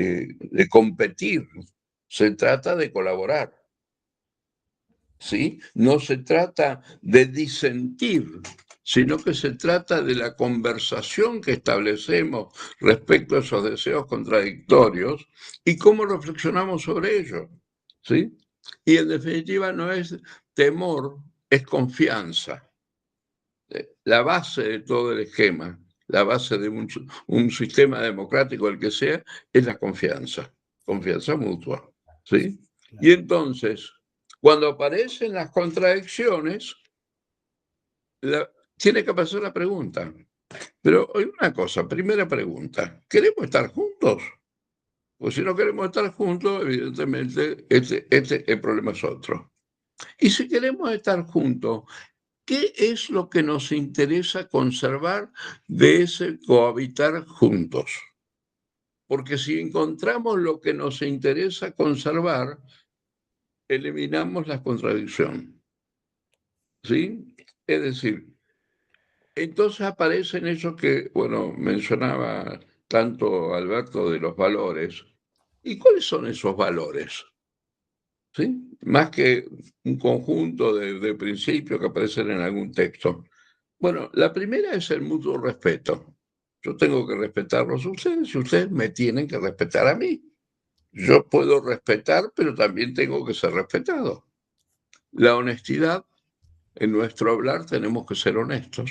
de competir, se trata de colaborar, ¿sí? No se trata de disentir, sino que se trata de la conversación que establecemos respecto a esos deseos contradictorios y cómo reflexionamos sobre ellos, ¿sí? Y en definitiva no es temor, es confianza. La base de todo el esquema, la base de un sistema democrático, el que sea, es la confianza mutua, ¿sí? Claro. Y entonces, cuando aparecen las contradicciones, tiene que pasar la pregunta. Pero hay una cosa, primera pregunta, ¿queremos estar juntos? Pues si no queremos estar juntos, evidentemente el problema es otro. Y si queremos estar juntos, ¿qué es lo que nos interesa conservar de ese cohabitar juntos? Porque si encontramos lo que nos interesa conservar, eliminamos la contradicción, ¿sí? Es decir, entonces aparecen esos que, bueno, mencionaba tanto Alberto de los valores. ¿Y cuáles son esos valores? ¿Sí? Más que un conjunto de principios que aparecen en algún texto. Bueno, la primera es el mutuo respeto. Yo tengo que respetarlos a ustedes y ustedes me tienen que respetar a mí. Yo puedo respetar, pero también tengo que ser respetado. La honestidad, en nuestro hablar tenemos que ser honestos.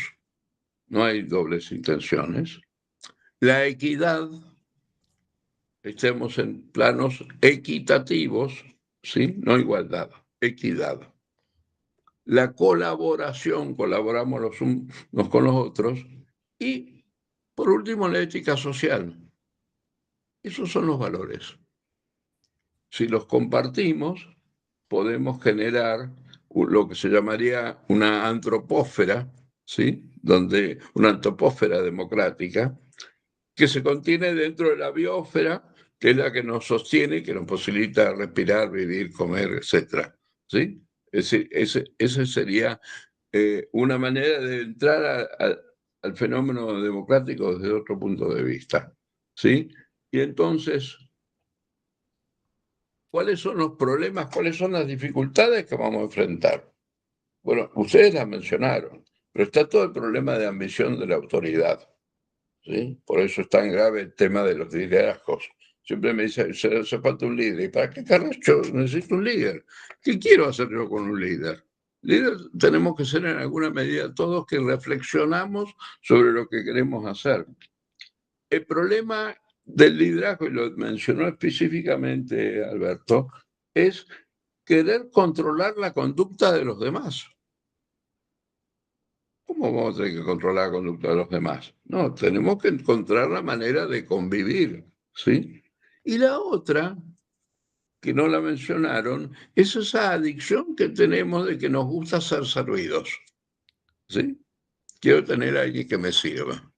No hay dobles intenciones. La equidad, estemos en planos equitativos, ¿sí? No igualdad, equidad. La colaboración, colaboramos los unos con los otros. Y, por último, la ética social. Esos son los valores. Si los compartimos, podemos generar lo que se llamaría una antropósfera, ¿sí? Una antropósfera democrática, que se contiene dentro de la biosfera, que es la que nos sostiene, que nos posibilita respirar, vivir, comer, etc. ¿Sí? Ese sería una manera de entrar al fenómeno democrático desde otro punto de vista. ¿Sí? Y entonces, ¿cuáles son los problemas, cuáles son las dificultades que vamos a enfrentar? Bueno, ustedes las mencionaron, pero está todo el problema de ambición de la autoridad. ¿Sí? Por eso es tan grave el tema de los liderazgos. Siempre me dice, se hace falta un líder. ¿Y para qué carajo yo necesito un líder? ¿Qué quiero hacer yo con un líder? Líder tenemos que ser en alguna medida todos que reflexionamos sobre lo que queremos hacer. El problema del liderazgo, y lo mencionó específicamente Alberto, es querer controlar la conducta de los demás. ¿Cómo vamos a tener que controlar la conducta de los demás? No, tenemos que encontrar la manera de convivir, ¿sí? Y la otra, que no la mencionaron, es esa adicción que tenemos de que nos gusta ser servidos, ¿sí? Quiero tener a alguien que me sirva.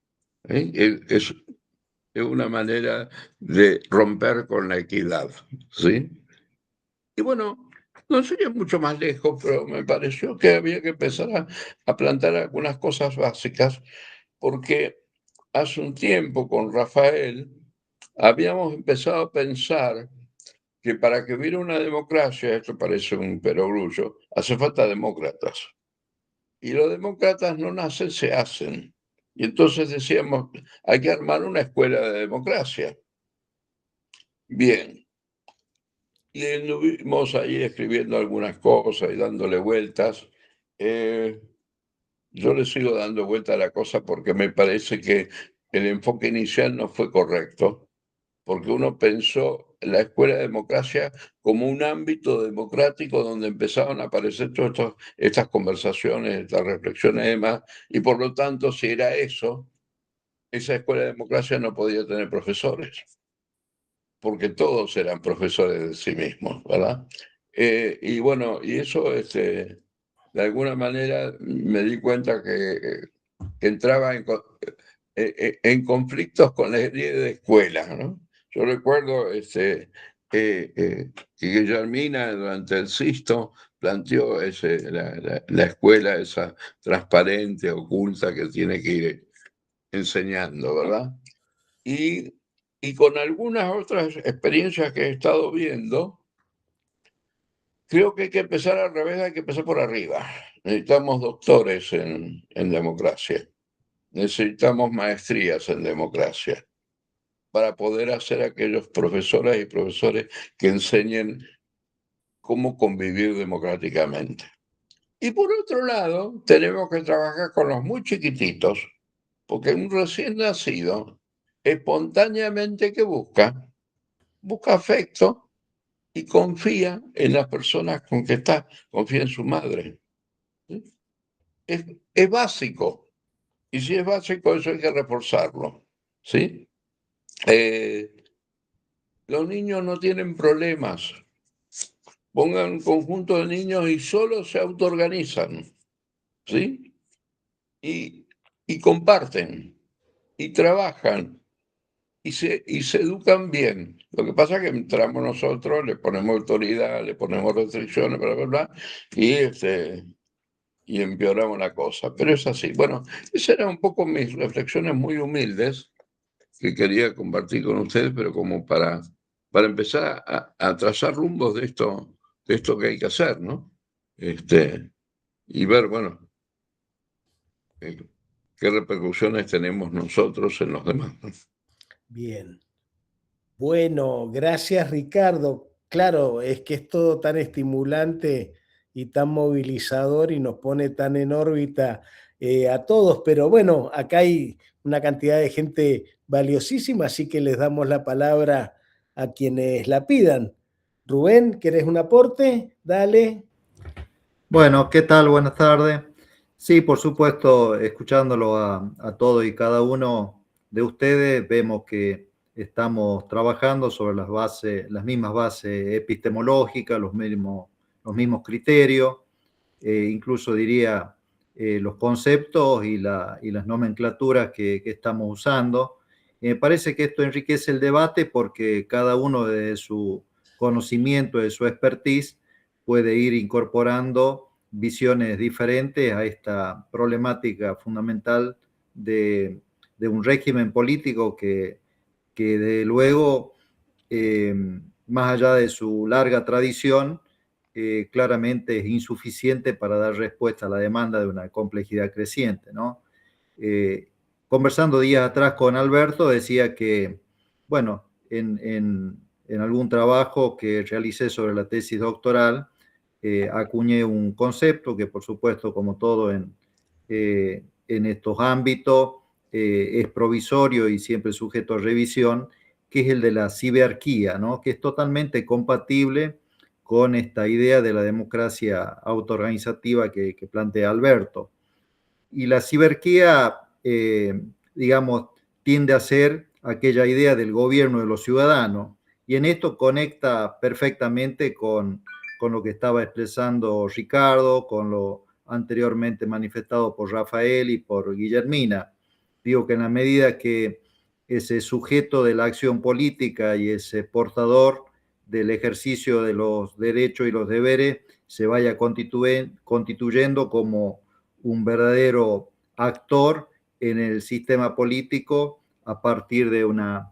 Es una manera de romper con la equidad, ¿sí? Y bueno, no sería mucho más lejos, pero me pareció que había que empezar a plantar algunas cosas básicas, porque hace un tiempo con Rafael habíamos empezado a pensar que para que hubiera una democracia, esto parece un perogrullo, hace falta demócratas. Y los demócratas no nacen, se hacen. Y entonces decíamos, hay que armar una escuela de democracia. Bien. Y estuvimos ahí escribiendo algunas cosas y dándole vueltas. Yo le sigo dando vuelta a la cosa porque me parece que el enfoque inicial no fue correcto, porque uno pensó la escuela de democracia como un ámbito democrático donde empezaban a aparecer todas estas conversaciones, estas reflexiones y demás, y por lo tanto, si era eso, esa escuela de democracia no podía tener profesores, porque todos eran profesores de sí mismos, ¿verdad? Y bueno, y eso, de alguna manera me di cuenta que entraba en conflictos con la idea de escuela, ¿no? Yo recuerdo que Guillermina durante el Sisto planteó la escuela esa transparente, oculta, que tiene que ir enseñando, ¿verdad? Y Y con algunas otras experiencias que he estado viendo, creo que hay que empezar al revés, hay que empezar por arriba. Necesitamos doctores en democracia, necesitamos maestrías en democracia para poder hacer aquellos profesoras y profesores que enseñen cómo convivir democráticamente. Y por otro lado, tenemos que trabajar con los muy chiquititos, porque un recién nacido espontáneamente que busca afecto y confía en las personas con que está, confía en su madre. ¿Sí? Es básico, y si es básico, eso hay que reforzarlo. ¿Sí? Los niños no tienen problemas. Pongan un conjunto de niños y solo se autoorganizan, ¿sí? Y, y comparten, y trabajan, y se educan bien. Lo que pasa es que entramos nosotros, le ponemos autoridad, le ponemos restricciones, bla, bla, bla, y empeoramos la cosa. Pero es así. Bueno, esas eran un poco mis reflexiones muy humildes que quería compartir con ustedes, pero como para empezar a trazar rumbos de esto que hay que hacer, ¿no? Y ver, bueno, eh, qué repercusiones tenemos nosotros en los demás, ¿no? Bien. Bueno, gracias Ricardo. Claro, es que es todo tan estimulante y tan movilizador y nos pone tan en órbita a todos, pero bueno, acá hay una cantidad de gente valiosísima, así que les damos la palabra a quienes la pidan. Rubén, ¿querés un aporte? Dale. Bueno, ¿qué tal? Buenas tardes. Sí, por supuesto, escuchándolo a todos y cada uno de ustedes, vemos que estamos trabajando sobre las bases, las mismas bases epistemológicas, los mismos criterios, incluso diría los conceptos y las nomenclaturas que estamos usando. Me parece que esto enriquece el debate porque cada uno de su conocimiento, de su expertise, puede ir incorporando visiones diferentes a esta problemática fundamental de un régimen político que de luego, eh, más allá de su larga tradición, claramente es insuficiente para dar respuesta a la demanda de una complejidad creciente, ¿no? Eh, Conversando días atrás con Alberto, decía que, bueno, en algún trabajo que realicé sobre la tesis doctoral, acuñé un concepto que, por supuesto, como todo en estos ámbitos, es provisorio y siempre sujeto a revisión, que es el de la ciberarquía, ¿no? Que es totalmente compatible con esta idea de la democracia autoorganizativa que plantea Alberto. Y la ciberarquía, digamos, tiende a ser aquella idea del gobierno de los ciudadanos. Y en esto conecta perfectamente con lo que estaba expresando Ricardo, con lo anteriormente manifestado por Rafael y por Guillermina. Digo que en la medida que ese sujeto de la acción política y ese portador del ejercicio de los derechos y los deberes se vaya constituyendo como un verdadero actor en el sistema político a partir de una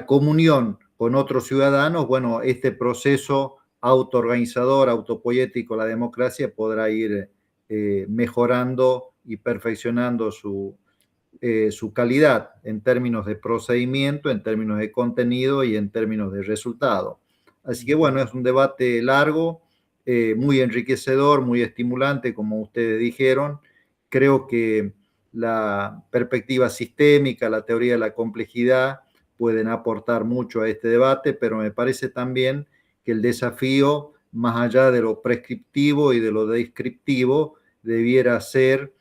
comunión con otros ciudadanos. Bueno, este proceso autoorganizador, autopoético, la democracia podrá ir mejorando y perfeccionando su calidad en términos de procedimiento, en términos de contenido y en términos de resultado. Así que bueno, es un debate largo, muy enriquecedor, muy estimulante, como ustedes dijeron. Creo que la perspectiva sistémica, la teoría de la complejidad pueden aportar mucho a este debate, pero me parece también que el desafío, más allá de lo prescriptivo y de lo descriptivo, debiera ser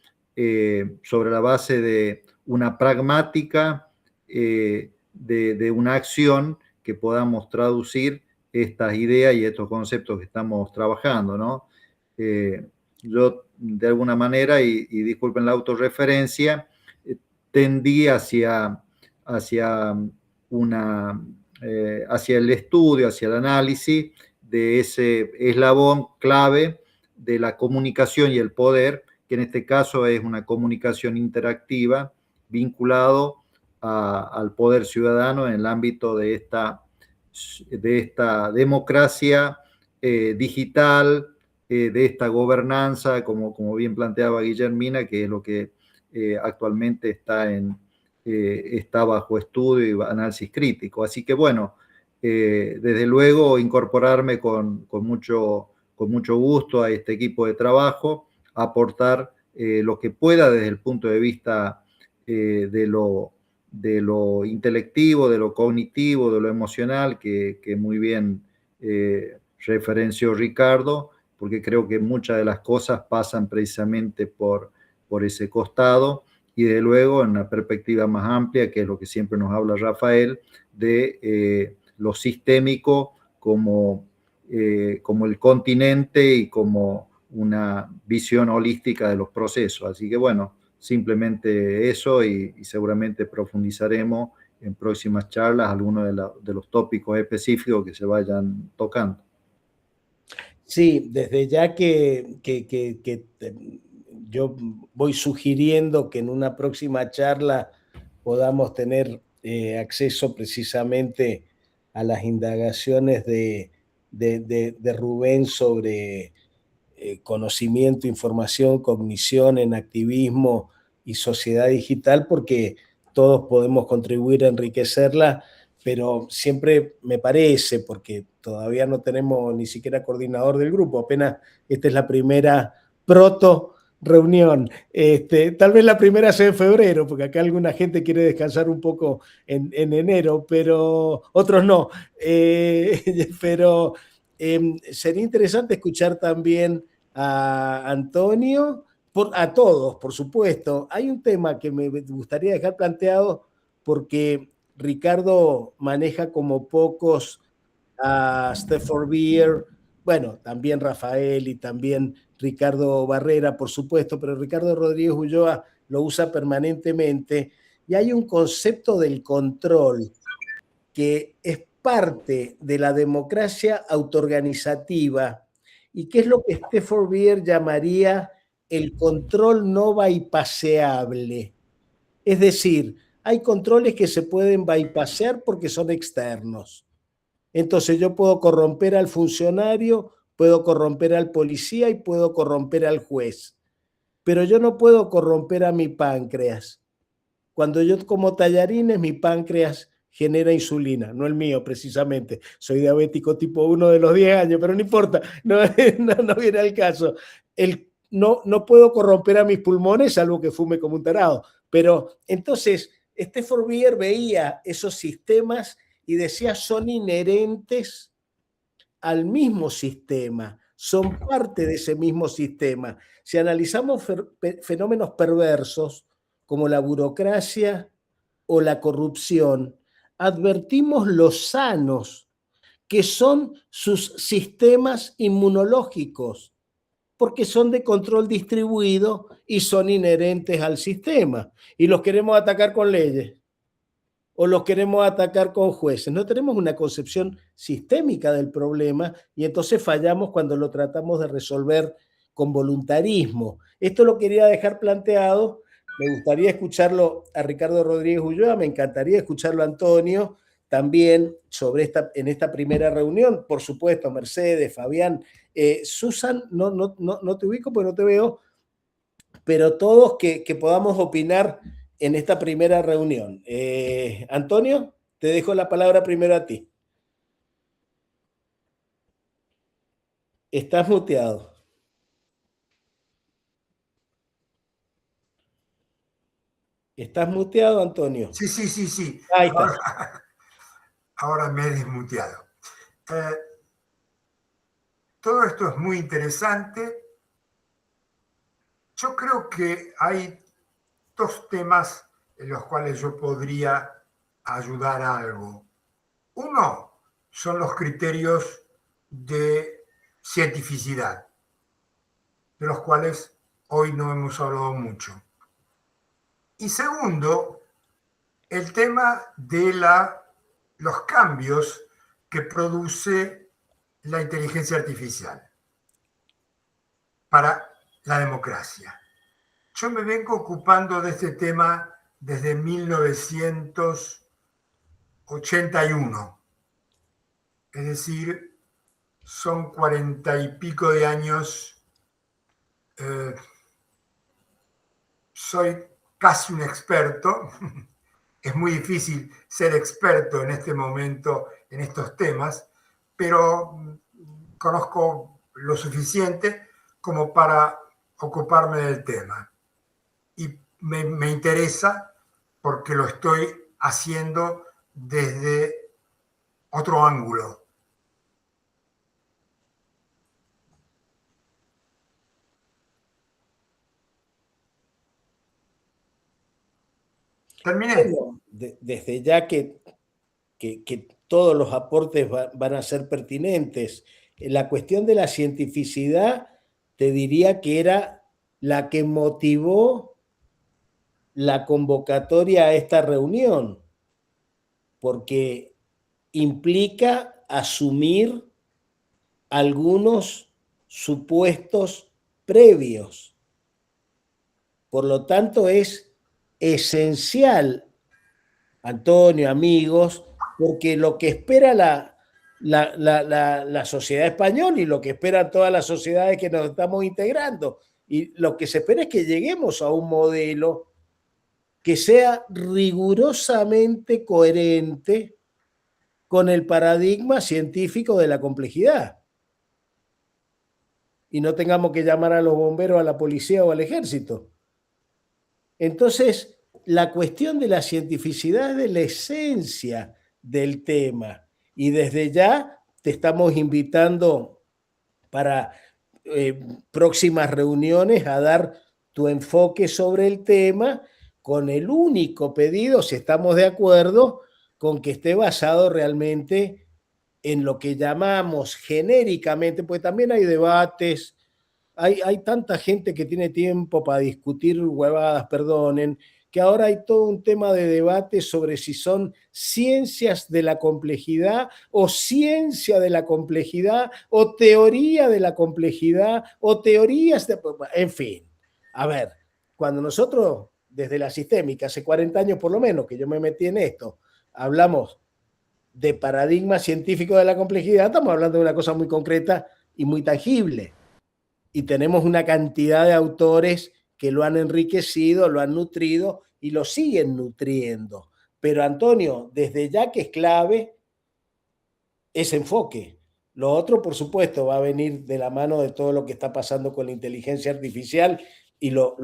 sobre la base de una pragmática, de una acción que podamos traducir estas ideas y estos conceptos que estamos trabajando, ¿no? Yo, de alguna manera, y disculpen la autorreferencia, tendí hacia el estudio, hacia el análisis de ese eslabón clave de la comunicación y el poder, que en este caso es una comunicación interactiva vinculado al poder ciudadano en el ámbito de esta democracia digital, de esta gobernanza, como bien planteaba Guillermina, que es lo que actualmente está bajo estudio y análisis crítico. Así que bueno, desde luego incorporarme con mucho gusto a este equipo de trabajo, aportar lo que pueda desde el punto de vista de lo intelectivo, de lo cognitivo, de lo emocional, que muy bien referenció Ricardo, porque creo que muchas de las cosas pasan precisamente por ese costado, y de luego en una perspectiva más amplia, que es lo que siempre nos habla Rafael, de lo sistémico como el continente y como una visión holística de los procesos. Así que bueno, simplemente eso, y seguramente profundizaremos en próximas charlas algunos de los tópicos específicos que se vayan tocando. Sí, desde ya que yo voy sugiriendo que en una próxima charla podamos tener acceso precisamente a las indagaciones de Rubén sobre conocimiento, información, cognición en activismo y sociedad digital, porque todos podemos contribuir a enriquecerla, pero siempre me parece, porque todavía no tenemos ni siquiera coordinador del grupo, apenas esta es la primera proto reunión. Tal vez la primera sea en febrero, porque acá alguna gente quiere descansar un poco en enero, pero otros no. Pero sería interesante escuchar también a Antonio, a todos, por supuesto. Hay un tema que me gustaría dejar planteado porque Ricardo maneja como pocos a Stefan Beer, bueno, también Rafael y también Ricardo Barrera, por supuesto, pero Ricardo Rodríguez Ulloa lo usa permanentemente, y hay un concepto del control que es parte de la democracia autoorganizativa y que es lo que Stefan Beer llamaría el control no bypaseable. Es decir, hay controles que se pueden bypasear porque son externos. Entonces yo puedo corromper al funcionario, puedo corromper al policía y puedo corromper al juez, pero yo no puedo corromper a mi páncreas. Cuando yo como tallarines, mi páncreas genera insulina, no el mío precisamente. Soy diabético tipo 1 de los 10 años, pero no importa, no viene al caso. No puedo corromper a mis pulmones, salvo que fume como un tarado. Pero entonces, Stefan Beer veía esos sistemas y decía, son inherentes al mismo sistema, son parte de ese mismo sistema. Si analizamos fenómenos perversos como la burocracia o la corrupción, advertimos los sanos, que son sus sistemas inmunológicos, porque son de control distribuido y son inherentes al sistema. Y los queremos atacar con leyes o los queremos atacar con jueces. No tenemos una concepción sistémica del problema y entonces fallamos cuando lo tratamos de resolver con voluntarismo. Esto lo quería dejar planteado. Me gustaría escucharlo a Ricardo Rodríguez Ulloa, me encantaría escucharlo a Antonio también en esta primera reunión. Por supuesto, Mercedes, Fabián, Susan, no te ubico porque no te veo, pero todos que podamos opinar en esta primera reunión. Antonio, te dejo la palabra primero a ti. Estás muteado. ¿Estás muteado, Antonio? Sí. Ahí está. Ahora me he desmuteado. Todo esto es muy interesante. Yo creo que hay dos temas en los cuales yo podría ayudar a algo. Uno son los criterios de cientificidad, de los cuales hoy no hemos hablado mucho. Y segundo, el tema de los cambios que produce la inteligencia artificial para la democracia. Yo me vengo ocupando de este tema desde 1981. Es decir, son 40 y pico de años. Soy casi un experto. Es muy difícil ser experto en este momento en estos temas, pero conozco lo suficiente como para ocuparme del tema. Y me interesa porque lo estoy haciendo desde otro ángulo. Terminé. Bueno, desde ya que todos los aportes van a ser pertinentes. La cuestión de la cientificidad, te diría que era la que motivó la convocatoria a esta reunión, porque implica asumir algunos supuestos previos. Por lo tanto, es esencial, Antonio, amigos, porque lo que espera la sociedad española y lo que esperan todas las sociedades que nos estamos integrando, y lo que se espera es que lleguemos a un modelo que sea rigurosamente coherente con el paradigma científico de la complejidad. Y no tengamos que llamar a los bomberos, a la policía o al ejército. Entonces, la cuestión de la cientificidad es de la esencia del tema. Y desde ya te estamos invitando para próximas reuniones a dar tu enfoque sobre el tema, con el único pedido, si estamos de acuerdo, con que esté basado realmente en lo que llamamos genéricamente, pues también hay debates, hay tanta gente que tiene tiempo para discutir huevadas, perdonen, que ahora hay todo un tema de debate sobre si son ciencias de la complejidad o ciencia de la complejidad o teoría de la complejidad o teorías de... En fin, a ver, cuando nosotros desde la sistémica, hace 40 años por lo menos que yo me metí en esto, hablamos de paradigma científico de la complejidad, estamos hablando de una cosa muy concreta y muy tangible. Y tenemos una cantidad de autores que lo han enriquecido, lo han nutrido y lo siguen nutriendo. Pero Antonio, desde ya que es clave ese enfoque. Lo otro, por supuesto, va a venir de la mano de todo lo que está pasando con la inteligencia artificial y lo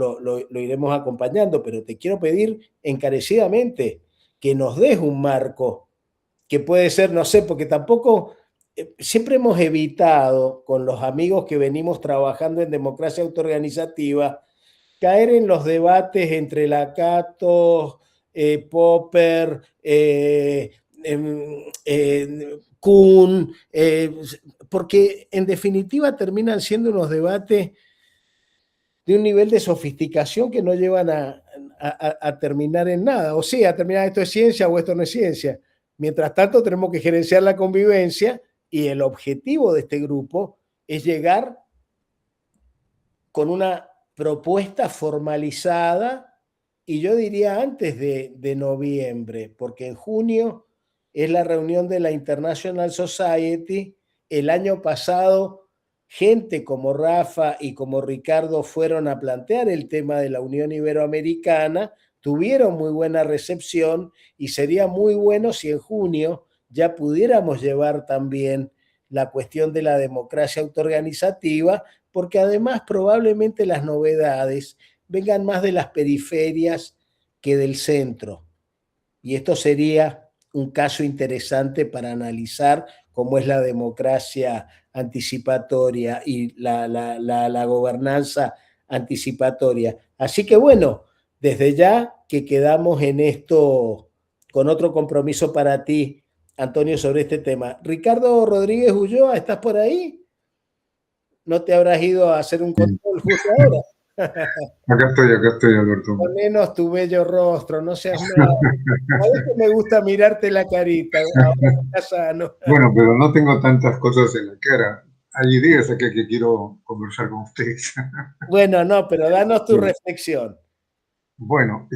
iremos acompañando, pero te quiero pedir encarecidamente que nos des un marco que puede ser, no sé, porque tampoco... Siempre hemos evitado, con los amigos que venimos trabajando en democracia autoorganizativa, caer en los debates entre Lakatos, Popper, Kuhn, porque en definitiva terminan siendo unos debates de un nivel de sofisticación que no llevan a terminar en nada. O sea, terminar esto es ciencia o esto no es ciencia. Mientras tanto, tenemos que gerenciar la convivencia y el objetivo de este grupo es llegar con una propuesta formalizada y yo diría antes de noviembre, porque en junio es la reunión de la International Society. El año pasado, gente como Rafa y como Ricardo fueron a plantear el tema de la Unión Iberoamericana, tuvieron muy buena recepción y sería muy bueno si en junio ya pudiéramos llevar también la cuestión de la democracia autoorganizativa, porque además probablemente las novedades vengan más de las periferias que del centro. Y esto sería un caso interesante para analizar cómo es la democracia anticipatoria y la gobernanza anticipatoria. Así que bueno, desde ya que quedamos en esto con otro compromiso para ti, Antonio, sobre este tema. Ricardo Rodríguez Ulloa, ¿estás por ahí? ¿No te habrás ido a hacer un control justo ahora? Acá estoy, Alberto. Al menos tu bello rostro, no seas nada. A veces me gusta mirarte la carita, ahora estás sano. Bueno, pero no tengo tantas cosas en la cara. Hay días acá que quiero conversar con ustedes. Bueno, no, pero danos tu reflexión. Bueno,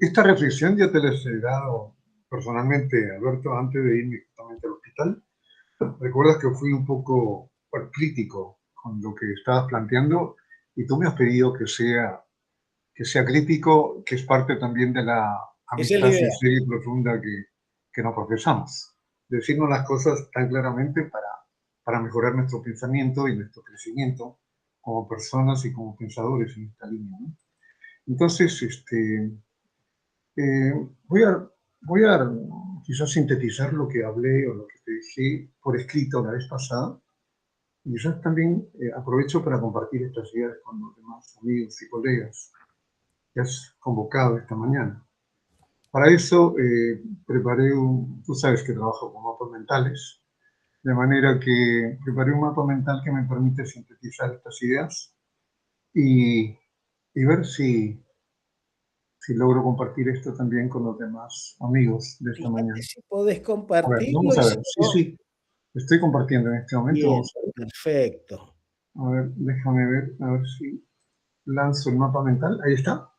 esta reflexión ya te la he dado personalmente, Alberto, antes de irme justamente al hospital. Recuerdas que fui un poco crítico con lo que estabas planteando y tú me has pedido que sea crítico, que es parte también de la Esa es la amistad idea. sincera y profunda que nos profesamos. Decirnos las cosas tan claramente para mejorar nuestro pensamiento y nuestro crecimiento como personas y como pensadores en esta línea, ¿no? Entonces, voy a quizás sintetizar lo que hablé o lo que te dije por escrito la vez pasada. Y quizás también aprovecho para compartir estas ideas con los demás amigos y colegas que has convocado esta mañana. Para eso preparé tú sabes que trabajo con mapas mentales, de manera que preparé un mapa mental que me permite sintetizar estas ideas y, y ver si logro compartir esto también con los demás amigos de esta Fíjate mañana. si podés A ver, compartirlo vamos y a si ver. Sí, no, sí, estoy compartiendo en este momento. bien, Vamos a ver. perfecto. A ver, déjame ver, a ver si lanzo el mapa mental. Ahí está.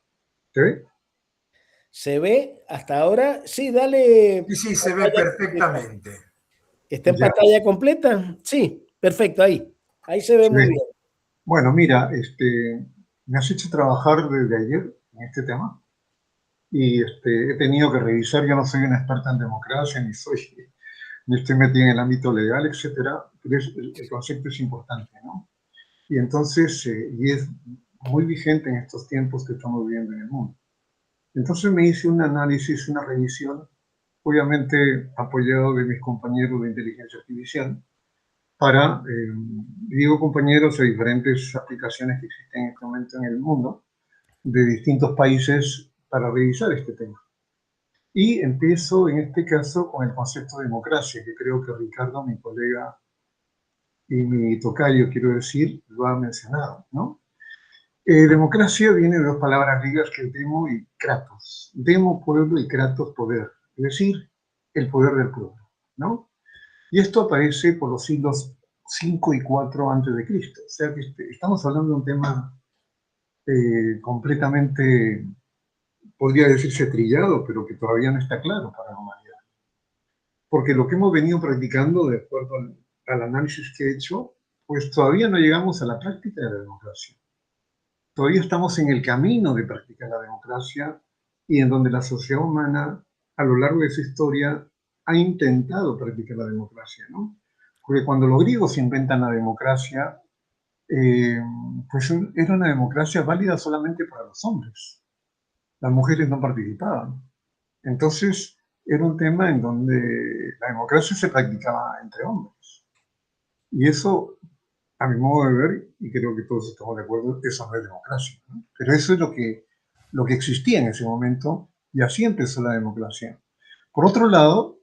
¿Te ve? ¿Se ve hasta ahora? Sí, dale Y sí, se ve pantalla completa. perfectamente. ¿Está en Ya, pantalla completa? Sí, perfecto, ahí. Ahí se ve se muy ve. bien. Bueno, mira, me has hecho trabajar desde ayer en este tema y he tenido que revisar. Yo no soy una experta en democracia, ni estoy metido en el ámbito legal, etcétera, pero el concepto es importante, ¿no? Y entonces, y es muy vigente en estos tiempos que estamos viviendo en el mundo. Entonces me hice un análisis, una revisión, obviamente apoyado de mis compañeros de inteligencia artificial, para, digo compañeros, de diferentes aplicaciones que existen en este momento en el mundo, de distintos países, para revisar este tema. Y empiezo en este caso con el concepto de democracia, que creo que Ricardo, mi colega y mi tocayo, quiero decir, lo ha mencionado, ¿no? Democracia viene de dos palabras griegas que es demo y kratos. Demo, pueblo, y kratos, poder. Es decir, el poder del pueblo, ¿no? Y esto aparece por los siglos 5 y 4 antes de Cristo. O sea que estamos hablando de un tema completamente, podría decirse trillado, pero que todavía no está claro para la humanidad. Porque lo que hemos venido practicando, de acuerdo al análisis que he hecho, pues todavía no llegamos a la práctica de la democracia. Todavía estamos en el camino de practicar la democracia y en donde la sociedad humana a lo largo de su historia ha intentado practicar la democracia, ¿no? Porque cuando los griegos inventan la democracia, eh, pues era una democracia válida solamente para los hombres. Las mujeres no participaban. Entonces, era un tema en donde la democracia se practicaba entre hombres. Y eso, a mi modo de ver, y creo que todos estamos de acuerdo, eso no es democracia, ¿no? Pero eso es lo que existía en ese momento y así empezó la democracia. Por otro lado,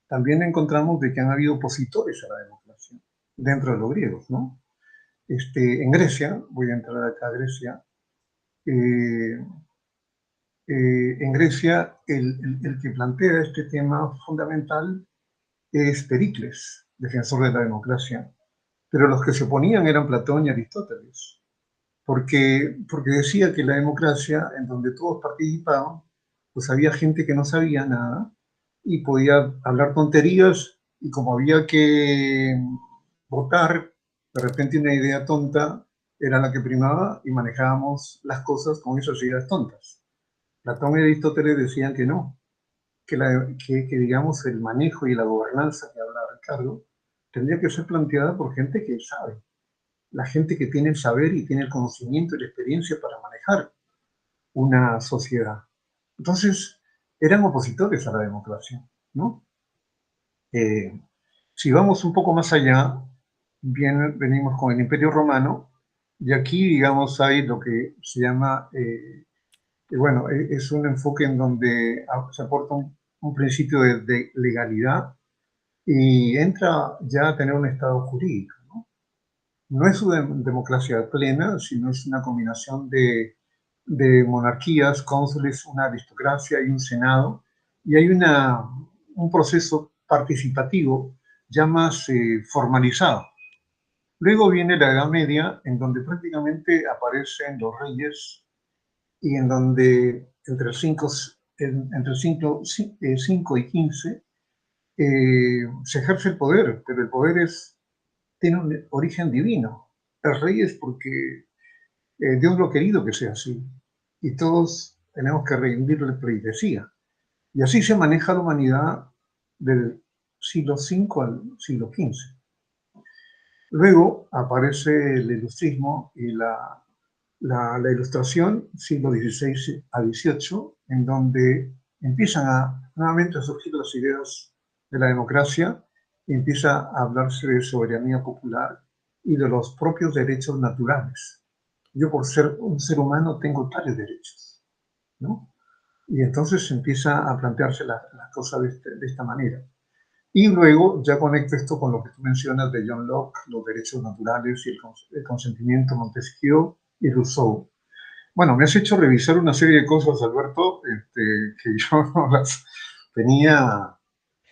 también encontramos de que han habido opositores a la democracia dentro de los griegos, ¿no? En Grecia, voy a entrar acá a Grecia, eh, en Grecia el que plantea este tema fundamental es Pericles, defensor de la democracia, pero los que se oponían eran Platón y Aristóteles, porque decía que la democracia, en donde todos participaban, pues había gente que no sabía nada y podía hablar tonterías y como había que votar, de repente una idea tonta era la que primaba y manejábamos las cosas con esas ideas tontas. Platón y Aristóteles decían que no, que digamos el manejo y la gobernanza que habla Ricardo tendría que ser planteada por gente que sabe, la gente que tiene el saber y tiene el conocimiento y la experiencia para manejar una sociedad. Entonces, eran opositores a la democracia, ¿no? Eh, si vamos un poco más allá, venimos con el Imperio Romano, y aquí, digamos, hay lo que se llama, bueno, es un enfoque en donde se aporta un principio de legalidad y entra ya a tener un estado jurídico, ¿no? No es una democracia plena, sino es una combinación de monarquías, cónsules, una aristocracia y un senado, y hay un proceso participativo ya más formalizado. Luego viene la Edad Media, en donde prácticamente aparecen los reyes y en donde entre el siglo V y XV se ejerce el poder, pero el poder tiene un origen divino. El rey es porque Dios lo ha querido que sea así, y todos tenemos que rendirle pleitesía. Y así se maneja la humanidad del siglo V al siglo XV. Luego aparece el ilustrismo y la ilustración, siglo XVI a XVIII, en donde empiezan nuevamente a surgir las ideas de la democracia, y empieza a hablarse de soberanía popular y de los propios derechos naturales. Yo, por ser un ser humano, tengo tales derechos, ¿no? Y entonces empieza a plantearse las cosas de esta manera. Y luego ya conecto esto con lo que tú mencionas de John Locke, los derechos naturales y el consentimiento, Montesquieu y Rousseau. Bueno, me has hecho revisar una serie de cosas, Alberto, que yo no las tenía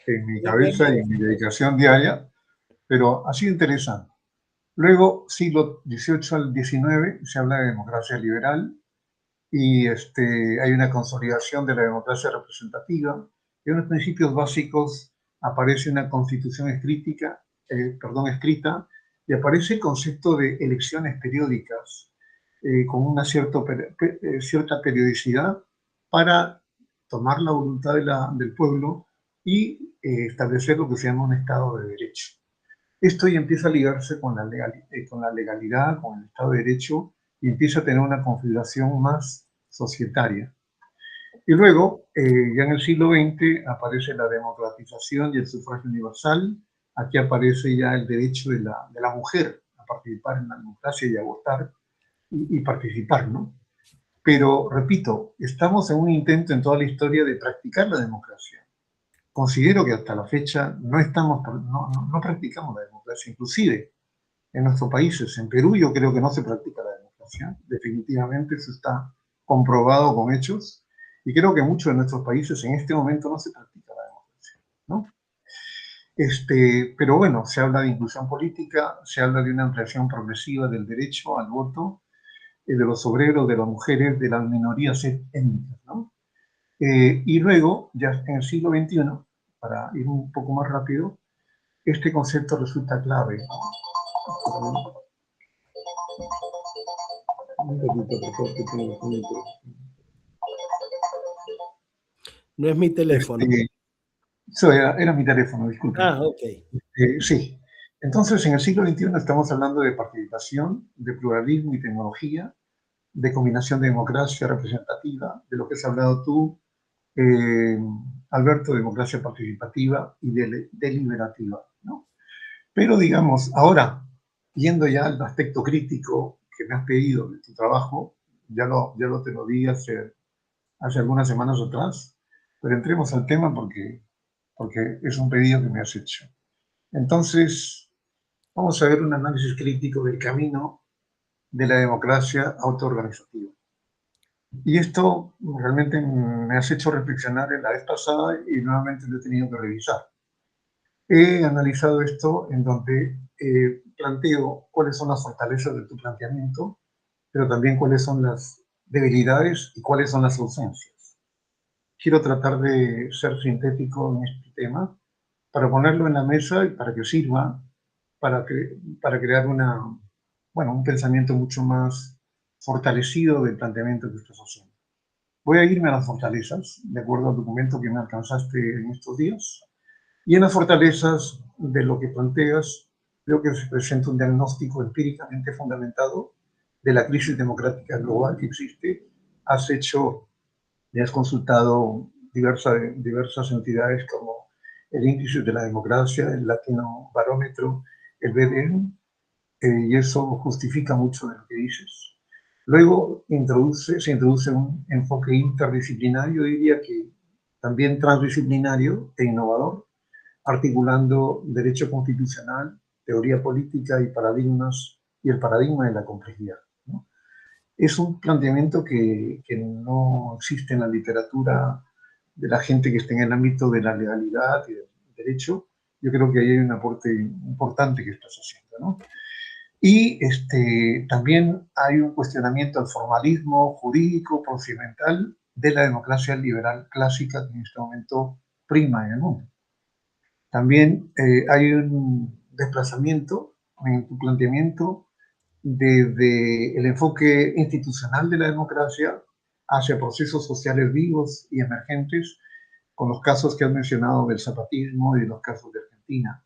en mi cabeza y en mi dedicación diaria, pero ha sido interesante. Luego, siglo XVIII al XIX, se habla de democracia liberal y hay una consolidación de la democracia representativa. En unos principios básicos aparece una constitución escrita, y aparece el concepto de elecciones periódicas con una cierta periodicidad para tomar la voluntad del pueblo y establecer lo que se llama un Estado de Derecho. Esto ya empieza a ligarse con la legalidad, con el Estado de Derecho, y empieza a tener una configuración más societaria. Y luego, ya en el siglo XX, aparece la democratización y el sufragio universal. Aquí aparece ya el derecho de la mujer a participar en la democracia y a votar y participar, ¿no? Pero, repito, estamos en un intento en toda la historia de practicar la democracia. Considero que hasta la fecha no practicamos la democracia, inclusive en nuestros países. En Perú yo creo que no se practica la democracia, definitivamente eso está comprobado con hechos, y creo que en muchos de nuestros países en este momento no se practica la democracia, ¿no? Pero bueno, se habla de inclusión política, se habla de una ampliación progresiva del derecho al voto, de los obreros, de las mujeres, de las minorías étnicas, ¿no? Y luego, ya en el siglo XXI, para ir un poco más rápido, este concepto resulta clave. No es mi teléfono. Eso era mi teléfono, disculpe. Ok. Sí. Entonces, en el siglo XXI estamos hablando de participación, de pluralismo y tecnología, de combinación de democracia representativa, de lo que has hablado tú, Alberto, democracia participativa y deliberativa, ¿no? Pero digamos, ahora, yendo ya al aspecto crítico que me has pedido de tu trabajo, ya te lo di hace algunas semanas atrás, pero entremos al tema porque es un pedido que me has hecho. Entonces, vamos a ver un análisis crítico del camino de la democracia autoorganizativa. Y esto realmente me has hecho reflexionar en la vez pasada y nuevamente lo he tenido que revisar. He analizado esto en donde planteo cuáles son las fortalezas de tu planteamiento, pero también cuáles son las debilidades y cuáles son las ausencias. Quiero tratar de ser sintético en este tema para ponerlo en la mesa y para que sirva para crear un pensamiento mucho más fortalecido del planteamiento que estás haciendo. Voy a irme a las fortalezas, de acuerdo al documento que me alcanzaste en estos días. Y en las fortalezas de lo que planteas, creo que se presenta un diagnóstico empíricamente fundamentado de la crisis democrática global que existe. Le has consultado diversas entidades como el Índice de la Democracia, el Latino Barómetro, el BDM, y eso justifica mucho de lo que dices. Luego se introduce un enfoque interdisciplinario, diría que también transdisciplinario e innovador, articulando derecho constitucional, teoría política y el paradigma de la complejidad, ¿no? Es un planteamiento que no existe en la literatura de la gente que está en el ámbito de la legalidad y del derecho. Yo creo que ahí hay un aporte importante que estás haciendo, ¿no? Y también hay un cuestionamiento al formalismo jurídico procedimental de la democracia liberal clásica que en este momento prima en el mundo. También hay un desplazamiento en tu planteamiento desde el enfoque institucional de la democracia hacia procesos sociales vivos y emergentes, con los casos que has mencionado del zapatismo y de los casos de Argentina,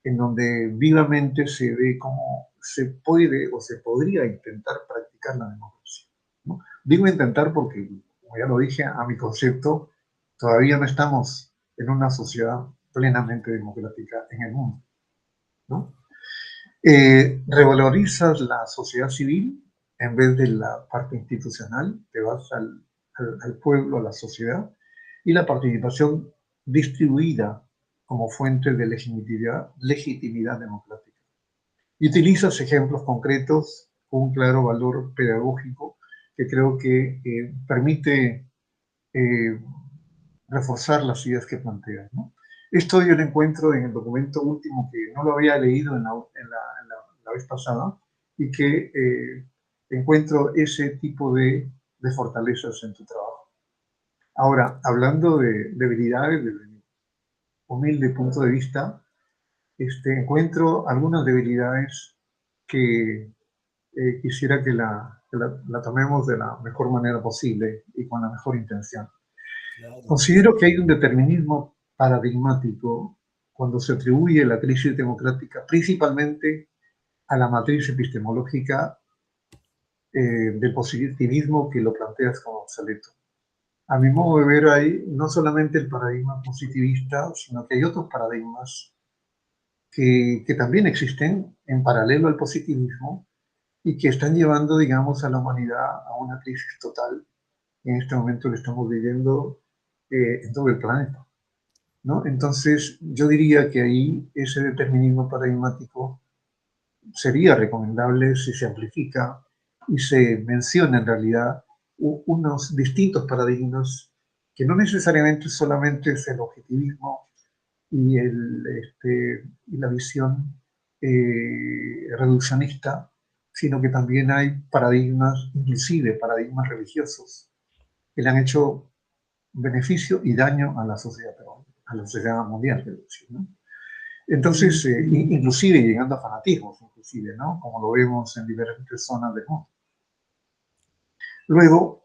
en donde vivamente se ve cómo se puede o se podría intentar practicar la democracia, ¿no? Digo intentar porque, como ya lo dije, a mi concepto, todavía no estamos en una sociedad plenamente democrática en el mundo, ¿no? Revalorizas la sociedad civil en vez de la parte institucional, te vas al pueblo, a la sociedad, y la participación distribuida como fuente de legitimidad democrática. Y utilizas ejemplos concretos con un claro valor pedagógico que creo que permite reforzar las ideas que planteas, ¿no? Esto yo lo encuentro en el documento último, que no lo había leído en la vez pasada, y que encuentro ese tipo de fortalezas en tu trabajo. Ahora, hablando de debilidades, desde mi humilde punto de vista, encuentro algunas debilidades que quisiera que la tomemos de la mejor manera posible y con la mejor intención. Claro. Considero que hay un determinismo paradigmático cuando se atribuye la crisis democrática principalmente a la matriz epistemológica del positivismo, que lo planteas como obsoleto. A mi modo de ver, hay no solamente el paradigma positivista, sino que hay otros paradigmas que también existen en paralelo al positivismo y que están llevando, digamos, a la humanidad a una crisis total. En este momento lo estamos viviendo en todo el planeta, ¿no? Entonces, yo diría que ahí ese determinismo paradigmático sería recomendable si se amplifica y se menciona en realidad unos distintos paradigmas que no necesariamente solamente es el objetivismo y, y la visión reduccionista, sino que también hay paradigmas, inclusive paradigmas religiosos, que le han hecho beneficio y daño a la sociedad mundial, quiero decir, ¿no? Entonces, inclusive llegando a fanatismos, inclusive, ¿no? Como lo vemos en diferentes zonas del mundo. Luego,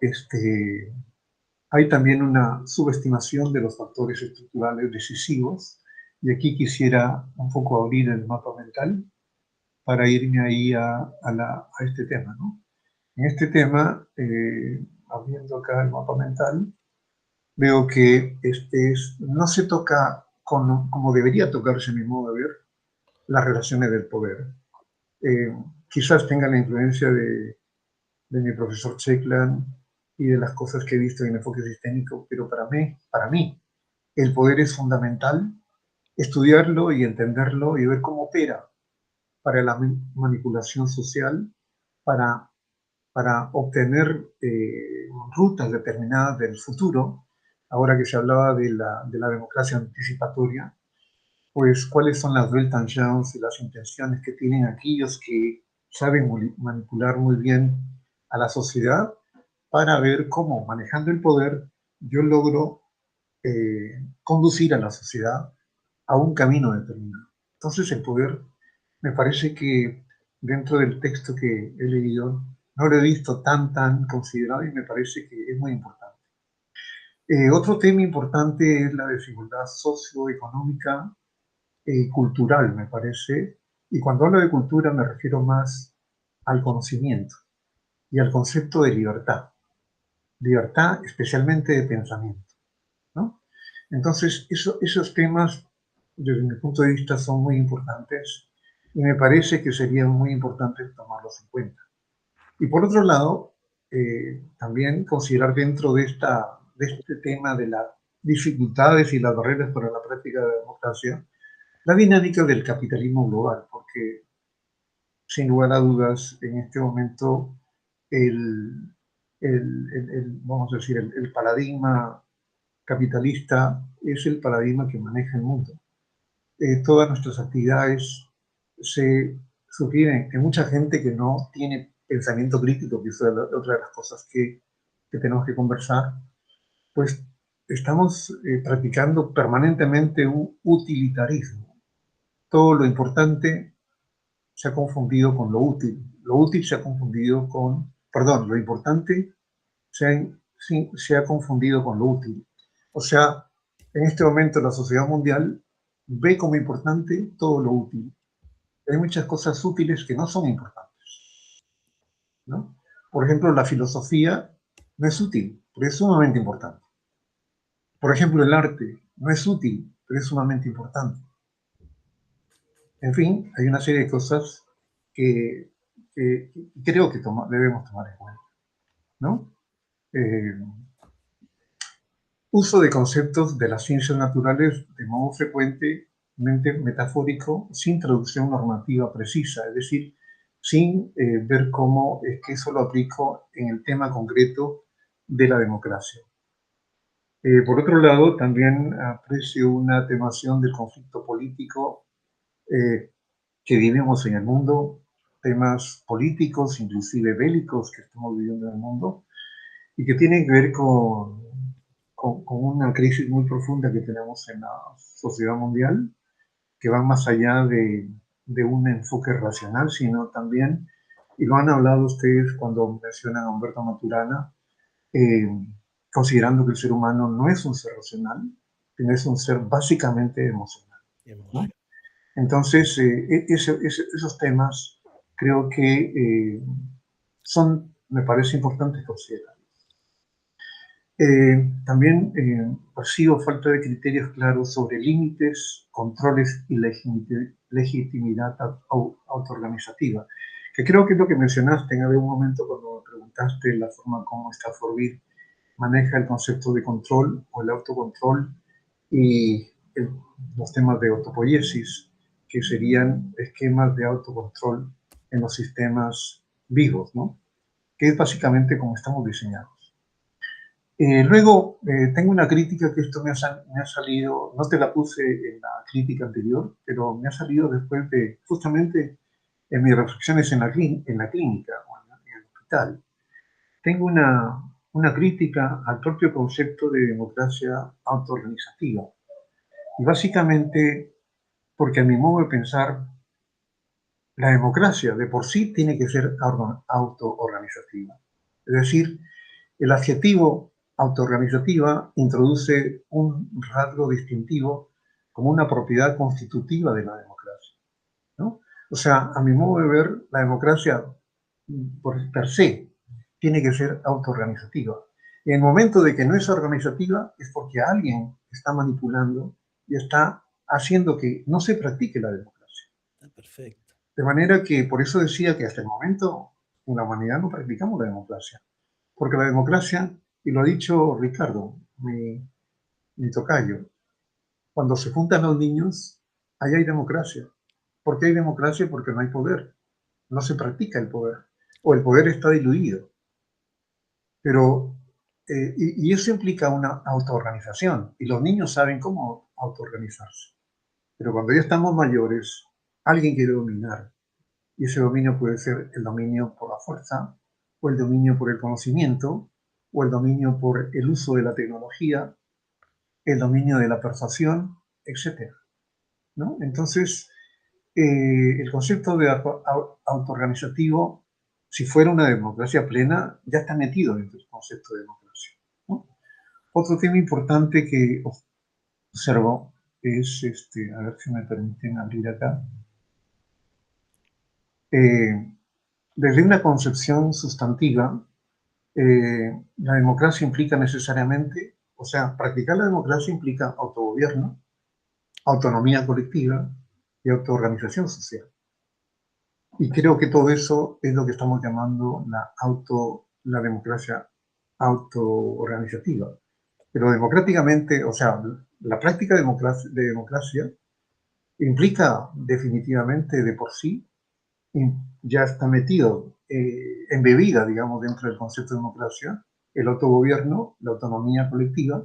hay también una subestimación de los factores estructurales decisivos, y aquí quisiera un poco abrir el mapa mental para irme ahí a este tema, ¿no? En este tema, abriendo acá el mapa mental, veo que no se toca como debería tocarse, a mi modo de ver, las relaciones del poder. Quizás tenga la influencia de mi profesor Checkland y de las cosas que he visto en el enfoque sistémico, pero para mí, el poder es fundamental, estudiarlo y entenderlo y ver cómo opera para la manipulación social, para obtener rutas determinadas del futuro. Ahora que se hablaba de la democracia anticipatoria, pues cuáles son las Weltanschauungs y las intenciones que tienen aquellos que saben manipular muy bien a la sociedad, para ver cómo, manejando el poder, yo logro conducir a la sociedad a un camino determinado. Entonces el poder, me parece que dentro del texto que he leído, no lo he visto tan considerado, y me parece que es muy importante. Otro tema importante es la desigualdad socioeconómica cultural, me parece, y cuando hablo de cultura me refiero más al conocimiento y al concepto de libertad especialmente de pensamiento, ¿no? Entonces, esos temas, desde mi punto de vista, son muy importantes, y me parece que serían muy importantes tomarlos en cuenta. Y por otro lado, también considerar dentro de este tema de las dificultades y las barreras para la práctica de la democracia, la dinámica del capitalismo global, porque sin lugar a dudas, en este momento, vamos a decir, el paradigma capitalista es el paradigma que maneja el mundo. Todas nuestras actividades se surgir en mucha gente que no tiene pensamiento crítico, que es otra de las cosas que tenemos que conversar, pues estamos practicando permanentemente un utilitarismo. Todo lo importante se ha confundido con lo útil. Lo útil se ha confundido con, perdón, lo importante se ha confundido con lo útil. O sea, en este momento la sociedad mundial ve como importante todo lo útil. Hay muchas cosas útiles que no son importantes, ¿no? Por ejemplo, la filosofía no es útil, pero es sumamente importante. Por ejemplo, el arte no es útil, pero es sumamente importante. En fin, hay una serie de cosas que creo que debemos tomar en cuenta, ¿no? Uso de conceptos de las ciencias naturales de modo frecuentemente metafórico, sin traducción normativa precisa, es decir, sin ver cómo es que eso lo aplico en el tema concreto de la democracia. Por otro lado, también aprecio una atenuación del conflicto político que vivimos en el mundo, temas políticos, inclusive bélicos que estamos viviendo en el mundo, y que tienen que ver con una crisis muy profunda que tenemos en la sociedad mundial, que va más allá de un enfoque racional, sino también, y lo han hablado ustedes cuando mencionan a Humberto Maturana, considerando que el ser humano no es un ser racional, sino es un ser básicamente emocional, ¿no? Entonces, esos temas creo que me parece importante considerar. También percibo falta de criterios claros sobre límites, controles y legitimidad autoorganizativa, que creo que es lo que mencionaste en algún momento cuando me preguntaste la forma como Stafford maneja el concepto de control o el autocontrol y los temas de autopoiesis, que serían esquemas de autocontrol en los sistemas vivos, ¿no? Que es básicamente como estamos diseñados. Luego, tengo una crítica que esto me ha salido, no te la puse en la crítica anterior, pero me ha salido después de, justamente, en mis reflexiones en la clínica o en el hospital. Tengo una crítica al propio concepto de democracia autoorganizativa. Y básicamente, porque a mi modo de pensar, la democracia de por sí tiene que ser autoorganizativa. Es decir, el adjetivo autoorganizativa introduce un rasgo distintivo como una propiedad constitutiva de la democracia, ¿no? O sea, a mi modo de ver, la democracia per se tiene que ser autoorganizativa. Y en el momento de que no es organizativa es porque alguien está manipulando y está haciendo que no se practique la democracia. Perfecto. De manera que por eso decía que hasta el momento en la humanidad no practicamos la democracia. Porque la democracia, y lo ha dicho Ricardo, mi tocayo, cuando se juntan los niños, ahí hay democracia. ¿Por qué hay democracia? Porque no hay poder. No se practica el poder. O el poder está diluido. Pero, y eso implica una autoorganización. Y los niños saben cómo autoorganizarse. Pero cuando ya estamos mayores, alguien quiere dominar. Y ese dominio puede ser el dominio por la fuerza, o el dominio por el conocimiento, o el dominio por el uso de la tecnología, el dominio de la persuasión, etc., ¿no? Entonces, el concepto de autoorganizativo, si fuera una democracia plena, ya está metido dentro del concepto de democracia, ¿no? Otro tema importante que observo es, a ver si me permiten abrir acá, desde una concepción sustantiva, la democracia implica necesariamente, o sea, practicar la democracia implica autogobierno, autonomía colectiva y autoorganización social. Y creo que todo eso es lo que estamos llamando la democracia autoorganizativa. Pero democráticamente, o sea, la práctica de democracia implica definitivamente de por sí, ya está metido, embebida, digamos, dentro del concepto de democracia, el autogobierno, la autonomía colectiva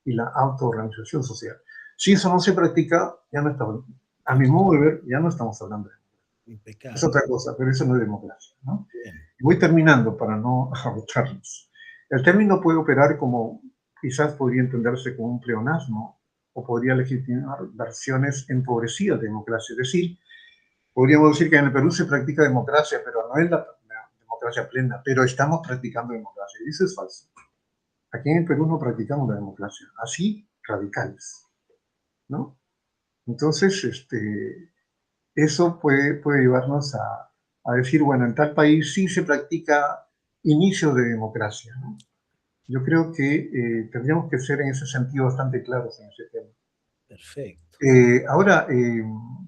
y la autoorganización social. Si eso no se practica, ya no estamos, a mi modo de ver, ya no estamos hablando de democracia. Impecable. Es otra cosa, pero eso no es democracia, ¿no? Bien. Voy terminando para no agotarnos. El término puede operar como, quizás podría entenderse como un pleonasmo, o podría legitimar versiones empobrecidas de democracia. Es decir, podríamos decir que en el Perú se practica democracia, pero no es la democracia plena, pero estamos practicando democracia. Y eso es falso. Aquí en el Perú no practicamos la democracia, así radicales, ¿no? Entonces, eso puede llevarnos a decir, bueno, en tal país sí se practica inicio de democracia, ¿no? Yo creo que tendríamos que ser en ese sentido bastante claros en ese tema. Perfecto. Ahora,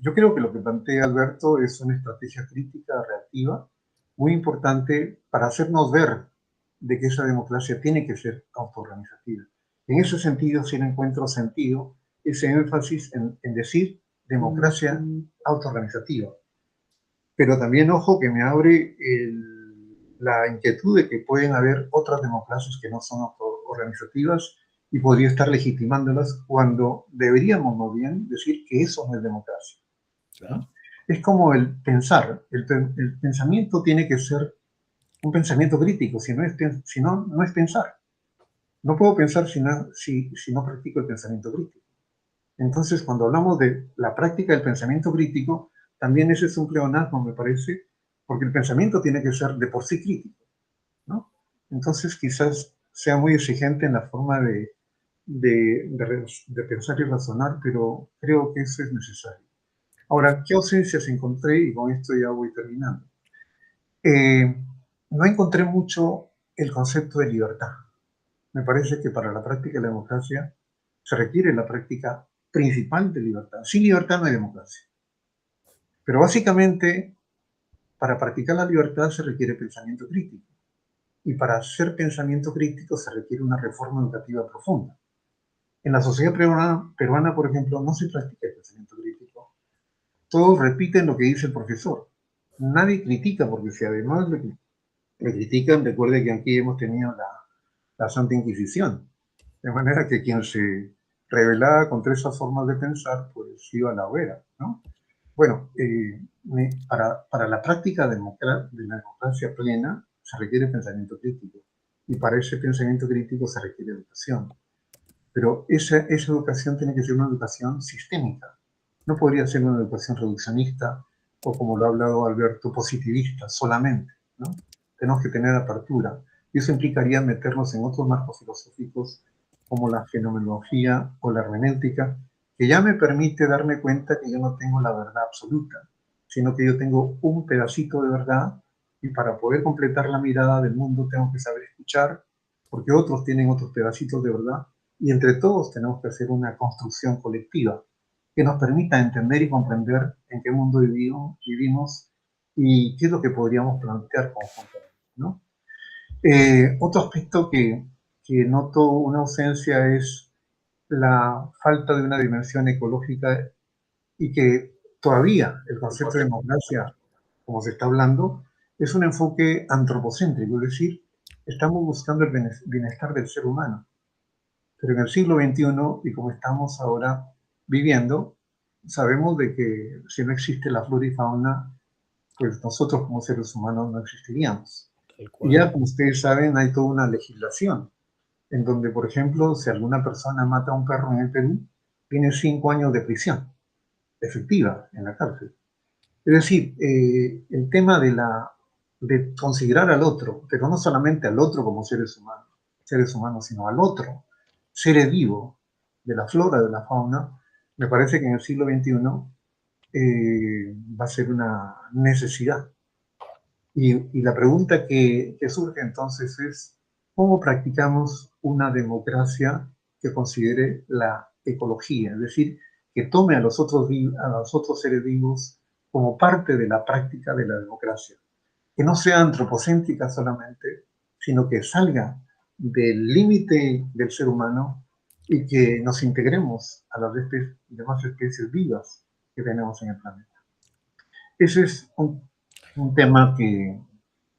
yo creo que lo que plantea Alberto es una estrategia crítica, reactiva, muy importante para hacernos ver de que esa democracia tiene que ser autoorganizativa. En ese sentido, sí encuentro sentido ese énfasis en decir democracia autoorganizativa. Pero también, ojo, que me abre la inquietud de que pueden haber otras democracias que no son autoorganizativas y podría estar legitimándolas cuando deberíamos más bien decir que eso no es democracia, ¿no? Claro. Es como el pensar, el pensamiento tiene que ser un pensamiento crítico, si no, no es pensar. No puedo pensar si no practico el pensamiento crítico. Entonces, cuando hablamos de la práctica del pensamiento crítico, también ese es un pleonasmo, me parece, porque el pensamiento tiene que ser de por sí crítico, ¿no? Entonces, quizás sea muy exigente en la forma de pensar y razonar, pero creo que eso es necesario. Ahora, ¿qué ausencias encontré? Y con esto ya voy terminando. No encontré mucho el concepto de libertad. Me parece que para la práctica de la democracia se requiere la práctica principal de libertad. Sin libertad no hay democracia. Pero básicamente, para practicar la libertad se requiere pensamiento crítico. Y para hacer pensamiento crítico se requiere una reforma educativa profunda. En la sociedad peruana, por ejemplo, no se practica el pensamiento crítico. Todos repiten lo que dice el profesor. Nadie critica, porque si además le critican, recuerde que aquí hemos tenido la Santa Inquisición. De manera que quien se rebelaba contra esas formas de pensar, pues iba a la hoguera, ¿no? Bueno, para la práctica de la democracia plena se requiere pensamiento crítico. Y para ese pensamiento crítico se requiere educación. Pero esa educación tiene que ser una educación sistémica. No podría ser una educación reduccionista o, como lo ha hablado Alberto, positivista solamente, ¿no? Tenemos que tener apertura. Y eso implicaría meternos en otros marcos filosóficos como la fenomenología o la hermenéutica, que ya me permite darme cuenta que yo no tengo la verdad absoluta, sino que yo tengo un pedacito de verdad y para poder completar la mirada del mundo tengo que saber escuchar, porque otros tienen otros pedacitos de verdad y entre todos tenemos que hacer una construcción colectiva que nos permita entender y comprender en qué mundo vivimos y qué es lo que podríamos plantear conjuntamente, ¿no? Otro aspecto que noto una ausencia es la falta de una dimensión ecológica y que todavía el concepto de democracia, como se está hablando, es un enfoque antropocéntrico, es decir, estamos buscando el bienestar del ser humano. Pero en el siglo XXI, y como estamos ahora viviendo, sabemos de que si no existe la flora y fauna, pues nosotros como seres humanos no existiríamos. Tal Y cual. ya, como ustedes saben, hay toda una legislación en donde, por ejemplo, si alguna persona mata a un perro en el Perú, tiene 5 años de prisión efectiva en la cárcel. Es decir, el tema de considerar al otro, pero no solamente al otro como seres humanos, sino al otro, ser vivo de la flora, de la fauna, me parece que en el siglo XXI va a ser una necesidad. Y la pregunta que surge entonces es, ¿cómo practicamos una democracia que considere la ecología? Es decir, que tome a los otros seres vivos como parte de la práctica de la democracia. Que no sea antropocéntrica solamente, sino que salga del límite del ser humano y que nos integremos a las demás especies vivas que tenemos en el planeta. Ese es un tema que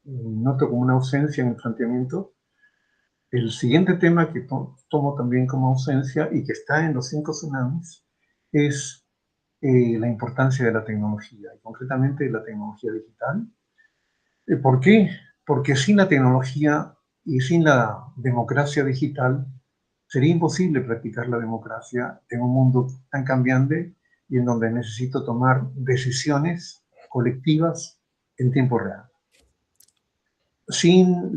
noto como una ausencia en el planteamiento. El siguiente tema que tomo también como ausencia y que está en los 5 tsunamis es la importancia de la tecnología, y concretamente de la tecnología digital. ¿Por qué? Porque sin la tecnología y sin la democracia digital sería imposible practicar la democracia en un mundo tan cambiante y en donde necesito tomar decisiones colectivas en tiempo real. Sin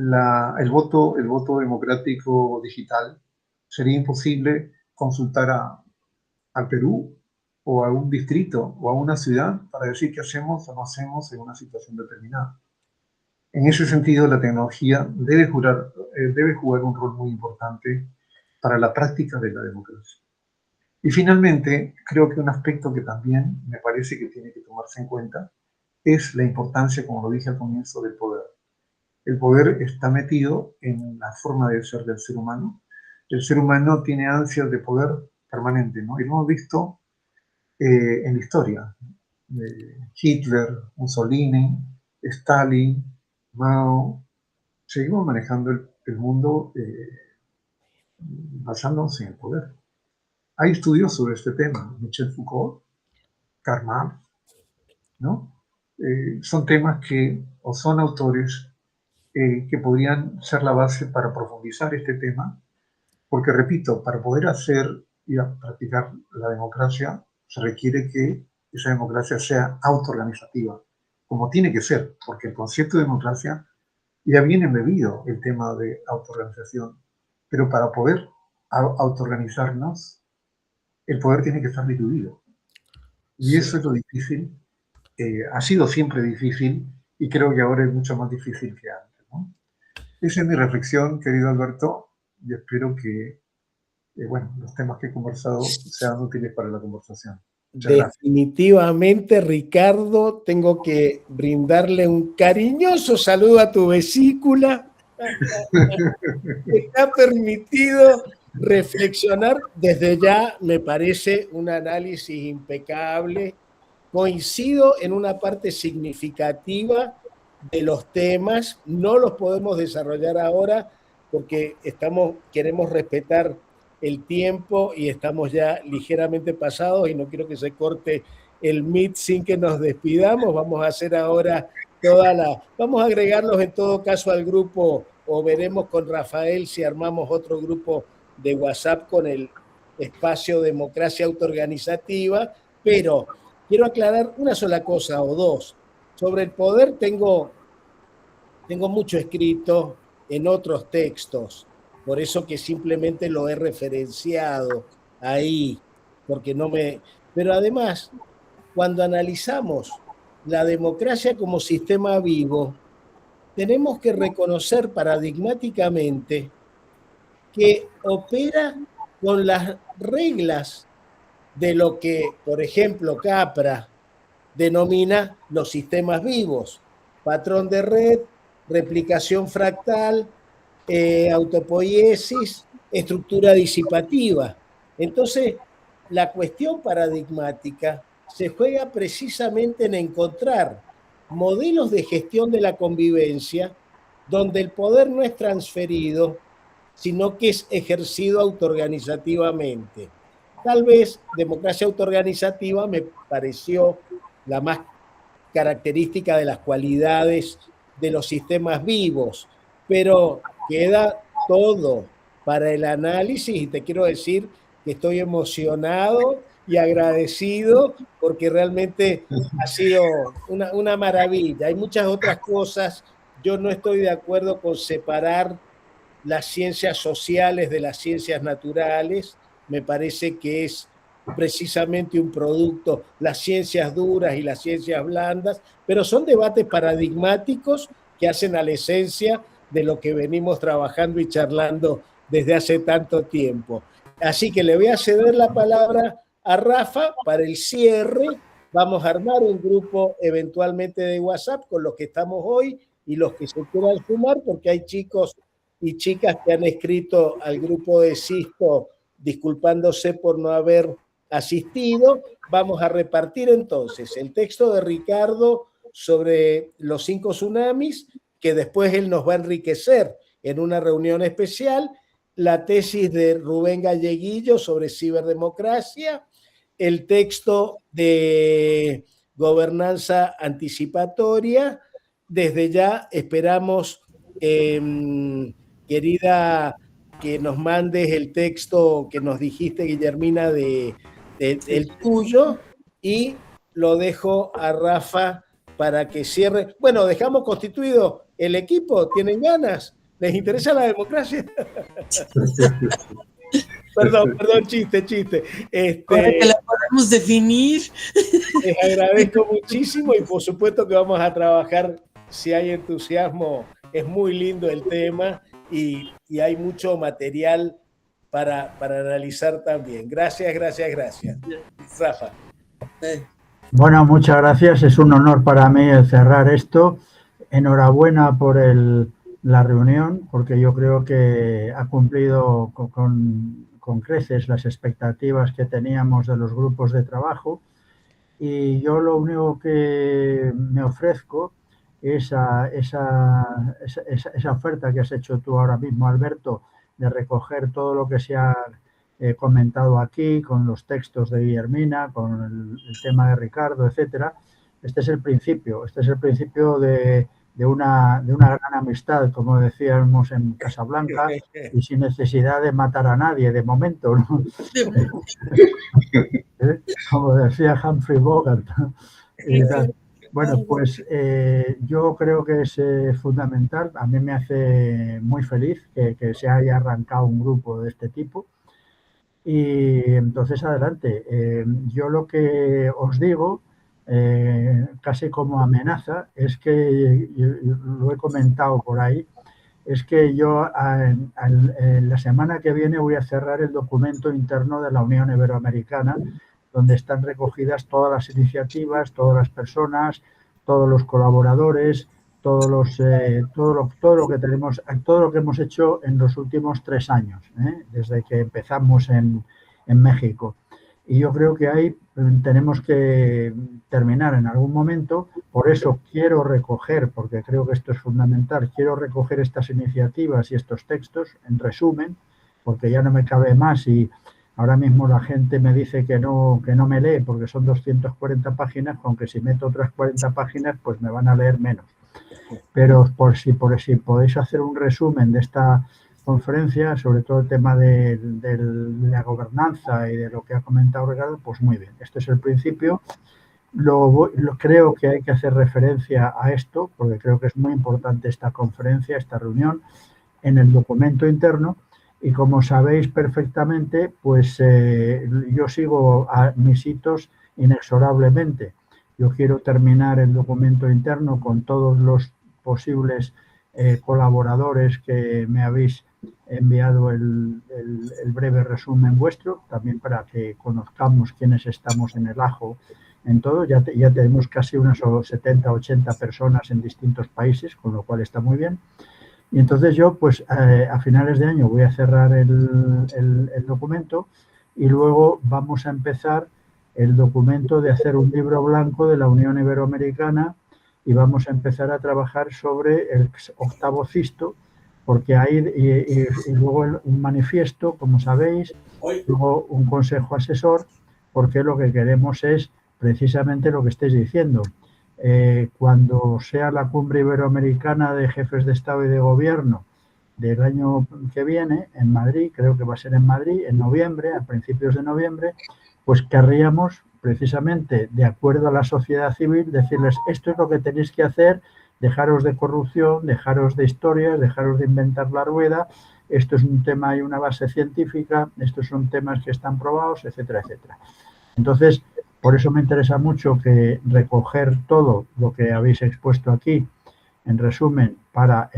el voto democrático digital sería imposible consultar al Perú o a un distrito o a una ciudad para decir qué hacemos o no hacemos en una situación determinada. En ese sentido, la tecnología debe jugar un rol muy importante para la práctica de la democracia. Y finalmente, creo que un aspecto que también me parece que tiene que tomarse en cuenta es la importancia, como lo dije al comienzo, del poder. El poder está metido en la forma de ser del ser humano. El ser humano tiene ansias de poder permanente, ¿no? Y lo hemos visto en la historia. Hitler, Mussolini, Stalin, Mao, seguimos manejando el mundo basándonos en el poder. Hay estudios sobre este tema, Michel Foucault, Karl Marx, ¿no? Son temas o son autores que podrían ser la base para profundizar este tema, porque repito, para poder hacer y practicar la democracia se requiere que esa democracia sea autoorganizativa, como tiene que ser, porque el concepto de democracia ya viene embebido el tema de autoorganización, pero para poder autoorganizarnos, el poder tiene que estar diluido. Y eso es lo difícil, ha sido siempre difícil y creo que ahora es mucho más difícil que antes, ¿no? Esa es mi reflexión, querido Alberto, y espero que bueno, los temas que he conversado sean útiles para la conversación. Muchas gracias. Definitivamente, Ricardo, tengo que brindarle un cariñoso saludo a tu vesícula. Está permitido reflexionar. Desde ya me parece un análisis impecable. Coincido en una parte significativa de los temas. No los podemos desarrollar ahora porque queremos respetar el tiempo y estamos ya ligeramente pasados y no quiero que se corte el Meet sin que nos despidamos. Vamos a hacer ahora vamos a agregarlos en todo caso al grupo, o veremos con Rafael si armamos otro grupo de WhatsApp con el espacio Democracia Autoorganizativa, pero quiero aclarar una sola cosa o dos. Sobre el poder tengo mucho escrito en otros textos, por eso que simplemente lo he referenciado ahí, porque no me... Pero además, cuando analizamos la democracia como sistema vivo, tenemos que reconocer paradigmáticamente que opera con las reglas de lo que, por ejemplo, Capra denomina los sistemas vivos: patrón de red, replicación fractal, autopoiesis, estructura disipativa. Entonces, la cuestión paradigmática se juega precisamente en encontrar modelos de gestión de la convivencia donde el poder no es transferido, sino que es ejercido autoorganizativamente. Tal vez democracia autoorganizativa me pareció la más característica de las cualidades de los sistemas vivos, pero queda todo para el análisis y te quiero decir que estoy emocionado y agradecido porque realmente ha sido una maravilla. Hay muchas otras cosas. Yo no estoy de acuerdo con separar las ciencias sociales de las ciencias naturales. Me parece que es precisamente un producto, las ciencias duras y las ciencias blandas, pero son debates paradigmáticos que hacen a la esencia de lo que venimos trabajando y charlando desde hace tanto tiempo. Así que le voy a ceder la palabra a Rafa para el cierre. Vamos a armar un grupo eventualmente de WhatsApp con los que estamos hoy y los que se quieran sumar, porque hay chicos y chicas que han escrito al grupo de Sisto disculpándose por no haber asistido. Vamos a repartir entonces el texto de Ricardo sobre los 5 tsunamis, que después él nos va a enriquecer en una reunión especial, la tesis de Rubén Galleguillo sobre ciberdemocracia, el texto de gobernanza anticipatoria. Desde ya esperamos, querida, que nos mandes el texto que nos dijiste, Guillermina, del tuyo, y lo dejo a Rafa para que cierre. Bueno, dejamos constituido el equipo. ¿Tienen ganas? ¿Les interesa la democracia? Perdón, chiste. Para que la podamos definir. Les agradezco muchísimo y por supuesto que vamos a trabajar si hay entusiasmo. Es muy lindo el tema y hay mucho material para analizar también. Gracias. Rafa. Bueno, muchas gracias. Es un honor para mí el cerrar esto. Enhorabuena por la reunión, porque yo creo que ha cumplido con creces las expectativas que teníamos de los grupos de trabajo. Y yo lo único que me ofrezco es esa oferta que has hecho tú ahora mismo, Alberto, de recoger todo lo que se ha comentado aquí, con los textos de Guillermina, con el tema de Ricardo, etcétera. Este es el principio de una gran amistad, como decíamos en Casablanca, y sin necesidad de matar a nadie de momento, ¿no? Como decía Humphrey Bogart. Bueno, pues yo creo que es fundamental. A mí me hace muy feliz que se haya arrancado un grupo de este tipo. Y entonces, adelante. Yo lo que os digo, casi como amenaza, es que, lo he comentado por ahí, es que yo la semana que viene voy a cerrar el documento interno de la Unión Iberoamericana, donde están recogidas todas las iniciativas, todas las personas, todos los colaboradores, todo lo que tenemos, todo lo que hemos hecho en los últimos 3 años, desde que empezamos en México. Y yo creo que ahí tenemos que terminar en algún momento. Por eso quiero recoger, porque creo que esto es fundamental, quiero recoger estas iniciativas y estos textos en resumen, porque ya no me cabe más y ahora mismo la gente me dice que no me lee porque son 240 páginas, aunque si meto otras 40 páginas pues me van a leer menos. Pero por si podéis hacer un resumen de esta conferencia, sobre todo el tema de la gobernanza y de lo que ha comentado Ricardo, pues muy bien. Este es el principio. Creo que hay que hacer referencia a esto, porque creo que es muy importante esta conferencia, esta reunión, en el documento interno. Y como sabéis perfectamente, pues yo sigo a mis hitos inexorablemente. Yo quiero terminar el documento interno con todos los posibles colaboradores que me habéis enviado el breve resumen vuestro, también para que conozcamos quiénes estamos en el ajo en todo. Ya tenemos casi unas 70, 80 personas en distintos países, con lo cual está muy bien. Y entonces yo, pues a finales de año voy a cerrar el documento y luego vamos a empezar el documento de hacer un libro blanco de la Unión Iberoamericana y vamos a empezar a trabajar sobre el 8º CISTO, porque hay y luego un manifiesto, como sabéis, luego un consejo asesor, porque lo que queremos es precisamente lo que estáis diciendo. Cuando sea la cumbre iberoamericana de jefes de Estado y de Gobierno del año que viene en Madrid, creo que va a ser en Madrid, en noviembre, a principios de noviembre, pues querríamos precisamente, de acuerdo a la sociedad civil, decirles esto es lo que tenéis que hacer, dejaros de corrupción, dejaros de historias, dejaros de inventar la rueda, esto es un tema y una base científica, estos son temas que están probados, etcétera, etcétera. Entonces, por eso me interesa mucho que recoger todo lo que habéis expuesto aquí, en resumen, para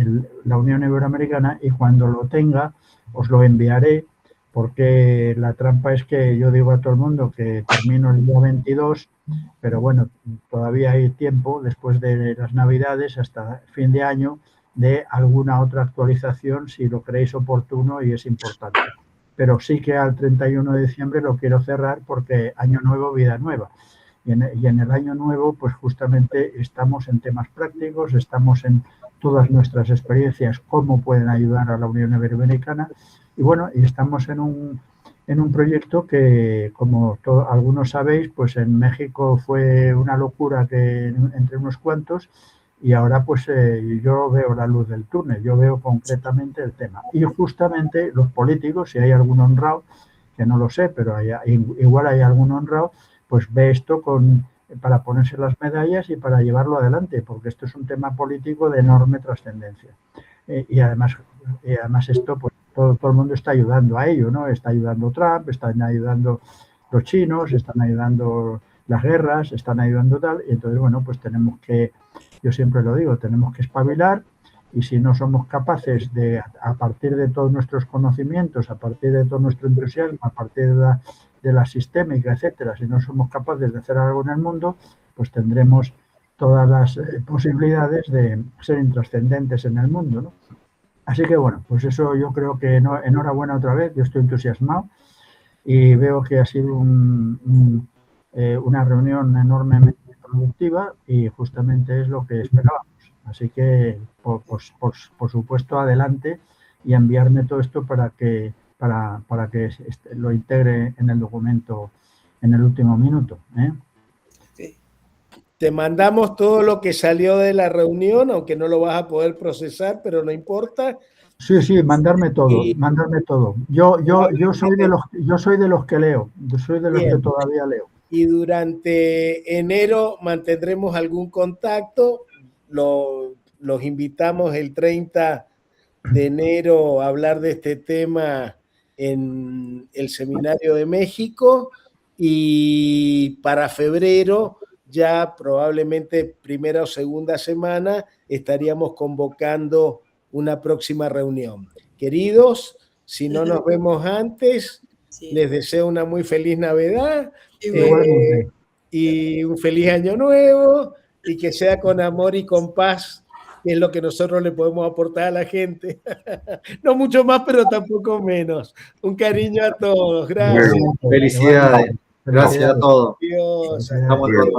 la Unión Iberoamericana, y cuando lo tenga os lo enviaré, porque la trampa es que yo digo a todo el mundo que termino el día 22, pero bueno, todavía hay tiempo después de las Navidades hasta fin de año de alguna otra actualización si lo creéis oportuno y es importante. Pero sí que al 31 de diciembre lo quiero cerrar porque año nuevo, vida nueva. Y en el año nuevo, pues justamente estamos en temas prácticos, estamos en todas nuestras experiencias, cómo pueden ayudar a la Unión Iberoamericana. Y bueno, y estamos en en un proyecto que, como algunos sabéis, pues en México fue una locura que entre unos cuantos, y ahora pues yo veo la luz del túnel, yo veo concretamente el tema. Y justamente los políticos, si hay algún honrado, que no lo sé, pero igual hay algún honrado, pues ve esto para ponerse las medallas y para llevarlo adelante, porque esto es un tema político de enorme trascendencia. Y además esto, pues todo el mundo está ayudando a ello, ¿no? Está ayudando Trump, están ayudando los chinos, están ayudando las guerras, están ayudando tal, y entonces, bueno, pues tenemos que, yo siempre lo digo, tenemos que espabilar, y si no somos capaces de, a partir de todos nuestros conocimientos, a partir de todo nuestro entusiasmo, a partir de la sistémica, etcétera, si no somos capaces de hacer algo en el mundo, pues tendremos todas las posibilidades de ser intrascendentes en el mundo, ¿no? Así que bueno, pues eso yo creo que enhorabuena otra vez, yo estoy entusiasmado y veo que ha sido una reunión enormemente productiva y justamente es lo que esperábamos. Así que, por supuesto, adelante y enviarme todo esto para que lo integre en el documento en el último minuto, ¿eh? Te mandamos todo lo que salió de la reunión, aunque no lo vas a poder procesar, pero no importa. Sí, mandarme todo. Yo soy de los que leo, yo soy de los que todavía leo. Y durante enero mantendremos algún contacto. Los invitamos el 30 de enero a hablar de este tema en el Seminario de México, y para febrero, ya probablemente primera o segunda semana, estaríamos convocando una próxima reunión. Queridos, si no nos vemos antes, les deseo una muy feliz Navidad y un feliz Año Nuevo, y que sea con amor y con paz, que es lo que nosotros le podemos aportar a la gente. No mucho más, pero tampoco menos. Un cariño a todos. Gracias. Felicidades. Gracias a todos. Adiós. Estamos Adiós.